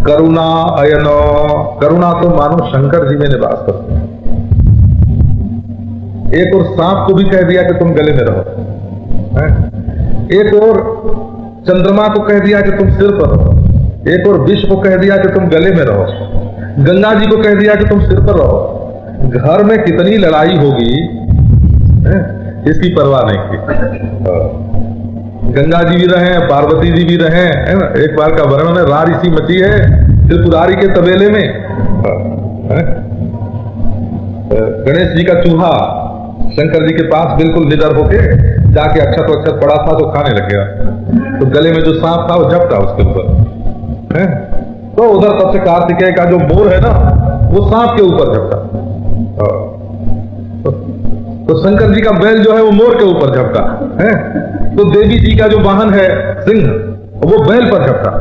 करुणा अयनो, करुणा तो मानो शंकर जी में निवास करते हैं। एक और सांप को भी कह दिया कि तुम गले में रहो, एक और चंद्रमा को कह दिया कि तुम सिर पर रहो, एक और विष को कह दिया कि तुम गले में रहो, गंगा जी को कह दिया कि तुम सिर पर रहो। घर में कितनी लड़ाई होगी इसकी परवाह नहीं की। गंगा जी भी रहे, पार्वती जी भी रहे, है ना। एक बार का वर्णन है, रार इसी मची है त्रिपुरारी के तबेले में। गणेश जी का चूहा शंकर जी के पास बिल्कुल निडर होके जाके अक्षत वक्षत पड़ा था तो खाने लग गया, तो गले में जो सांप था वो झपटा उसके ऊपर, तो उधर तब से कार्तिकेय का जो मोर है ना वो सांप के ऊपर झपटा, तो शंकर जी का बैल जो है वो मोर के ऊपर झपटा है, तो देवी जी का जो वाहन है सिंह वो बैल पर झपटा।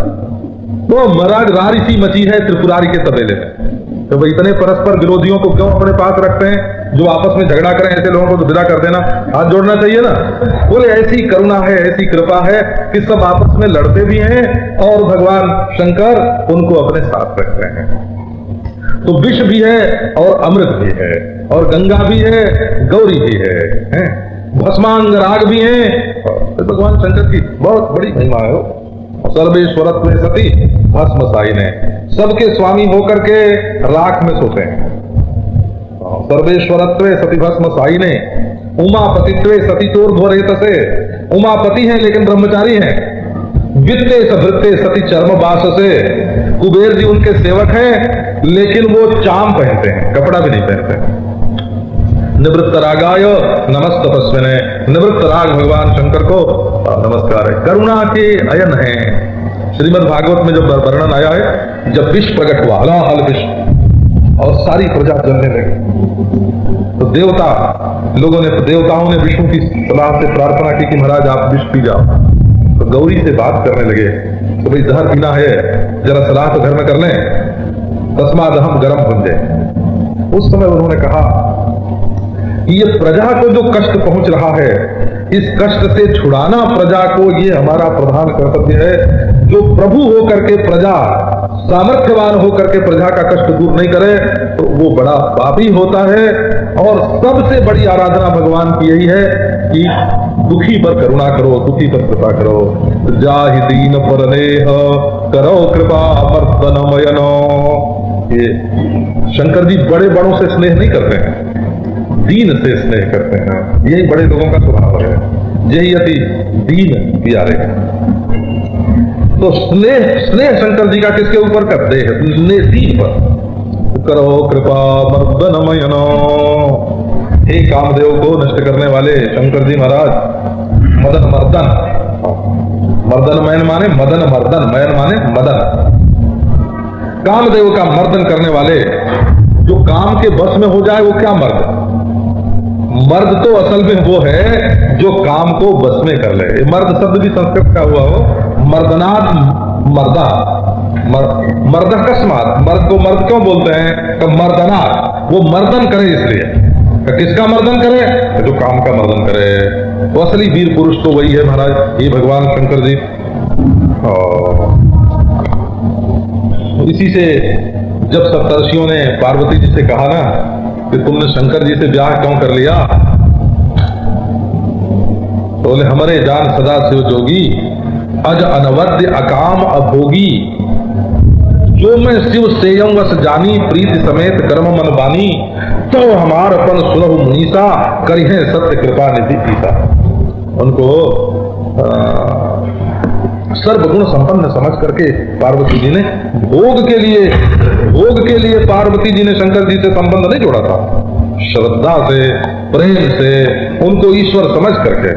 तो महाराज रारिसी मची है त्रिपुरारी के तबेले में। तो भाई इतने परस्पर विरोधियों को क्यों अपने पास रखते हैं, जो आपस में झगड़ा करें ऐसे लोगों को तो विदा कर देना, हाथ जोड़ना चाहिए ना। बोले ऐसी करुणा है, ऐसी कृपा है कि सब आपस में लड़ते भी हैं और भगवान शंकर उनको अपने साथ रख रहे हैं। तो विष भी है और अमृत भी है और गंगा भी है, गौरी भी है, भस्मांग राग भी है। तो भगवान शंकर की बहुत बड़ी महिमा है। सर्वेश्वरत्व सती भस्म साइने, सबके स्वामी होकर के राख में सोते हैं। सर्वेश्वरत्व सती भस्म साइने, उमापतित्वे सती चोर्ध्वरेत से, उमापति हैं लेकिन ब्रह्मचारी हैं। वित्ते सभृत्ते सती चर्म बास से, कुबेर जी उनके सेवक हैं लेकिन वो चाम पहनते हैं, कपड़ा भी नहीं पहनते। निवृत्त रागाय नमस्त तपस्विने, निवृत्त राग भगवान शंकर को नमस्कार है। करुणा के अयन है। श्रीमद् भागवत में जब वर्णन आया है, जब विष प्रकट हुआ, हलाहल विष, और सारी प्रजा जलने लगी, तो देवताओं ने विष्णु की सलाह से प्रार्थना की कि महाराज आप विष पी जाओ। तो गौरी से बात करने लगे, तो भाई जहर पीना है, जरा सलाह तो घर में कर लें, तस्माद हम गर्म भुंजे। उस समय उन्होंने कहा ये प्रजा को जो कष्ट पहुंच रहा है, इस कष्ट से छुड़ाना प्रजा को ये हमारा प्रधान कर्तव्य है। जो प्रभु होकर के प्रजा, सामर्थ्यवान होकर के प्रजा का कष्ट दूर नहीं करे तो वो बड़ा पापी होता है। और सबसे बड़ी आराधना भगवान की यही है कि दुखी पर करुणा करो, दुखी पर कृपा करो। जाहि दीन पर नेह करो कृपा मर्दनमयनो। ये शंकर जी बड़े बड़ों से स्नेह नहीं करते हैं, दीन से स्नेह करते हैं। यही बड़े लोगों का स्वभाव है, यही अति दीन प्यारे हैं। तो स्नेह शंकर जी का किसके ऊपर करते हैं? दीन पर। करो कृपा मर्दनमयनो। हे कामदेव को नष्ट करने वाले शंकर जी महाराज, मदन मर्दन, मर्दन मयन माने मदन, मर्दन मयन माने मदन, कामदेव का मर्दन करने वाले। जो काम के बस में हो जाए वो क्या मर्द? मर्द तो असल में वो है जो काम को बस में कर ले। मर्द शब्द भी संस्कृत का हुआ हो, मर्दनाथ मर्दा, मर्द कस्मात, मर्द को मर्द क्यों बोलते हैं? तो मर्दनाथ, वो मर्दन करे इसलिए। किसका मर्दन करे? जो काम का मर्दन करे। तो असली वीर पुरुष तो वही है महाराज, ये भगवान शंकर जी। इसी से जब सप्तर्षियों ने पार्वती जी से कहा ना कि तुमने शंकर जी से ब्याह क्यों कर लिया, तो बोले हमारे जान सदा शिव जोगी, अज अनवद्य अकाम अभोगी, जो मैं शिव सेयं वस जानी, प्रीति समेत कर्म मन बानी, तो हमार अपन सुरहु मुनीसा, करिहे सत्य कृपा निधि पीता। उनको सर्वगुण संपन्न समझ करके पार्वती जी ने भोग के लिए पार्वती जी ने शंकर जी से संबंध नहीं जोड़ा था। श्रद्धा से, प्रेम से उनको ईश्वर समझ करके